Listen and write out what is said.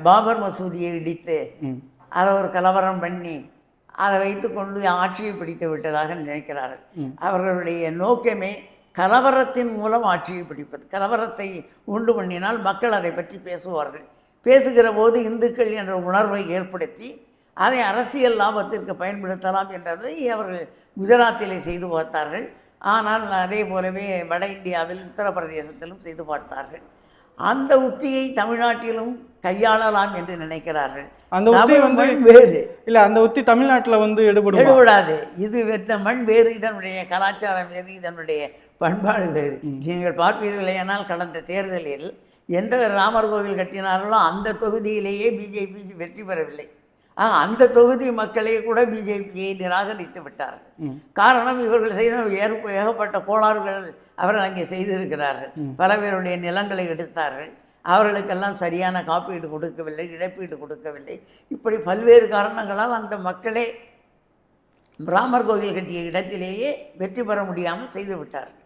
பாபர் மசூதியை இடித்து அதை ஒரு கலவரம் பண்ணி அதை வைத்துக்கொண்டு ஆட்சியை பிடித்து விட்டதாக நினைக்கிறார்கள். அவர்களுடைய நோக்கமே கலவரத்தின் மூலம் ஆட்சியை பிடிப்பது. கலவரத்தை உண்டு பண்ணினால் மக்கள் அதை பற்றி பேசுவார்கள். பேசுகிற போது இந்துக்கள் என்ற உணர்வை ஏற்படுத்தி அதை அரசியல் லாபத்திற்கு பயன்படுத்தலாம் என்றதை அவர்கள் குஜராத்திலே செய்து பார்த்தார்கள். ஆனால் அதே போலவே வட இந்தியாவில் உத்தரப்பிரதேசத்திலும் செய்து பார்த்தார்கள். அந்த உத்தியை தமிழ்நாட்டிலும் கையாளலாம் என்று நினைக்கிறார்கள். அந்த உத்தி வந்து வேறு இல்லை, அந்த உத்தி தமிழ்நாட்டில் வந்து எடுபடாது. இது இந்த மண் வேறு, இதனுடைய கலாச்சாரம் வேறு, இதனுடைய பண்பாடு வேறு. நீங்கள் பார்ப்பீர்களேனால் கடந்த தேர்தலில் எந்த ராமர் கோவில் கட்டினார்களோ அந்த தொகுதியிலேயே பிஜேபி வெற்றி பெறவில்லை. அந்த தொகுதி மக்களே கூட பிஜேபியை நிராகரித்து விட்டார்கள். காரணம், இவர்கள் செய்த ஏகப்பட்ட கோளாறுகள் அவர்கள் அங்கே செய்திருக்கிறார்கள். பல பேருடைய நிலங்களை எடுத்தார்கள். அவர்களுக்கெல்லாம் சரியான காப்பீடு கொடுக்கவில்லை, இழப்பீடு கொடுக்கவில்லை. இப்படி பல்வேறு காரணங்களால் அந்த மக்களே ராமர் கோவில் கட்டிய இடத்திலேயே வெற்றி பெற முடியாமல் செய்து விட்டார்கள்.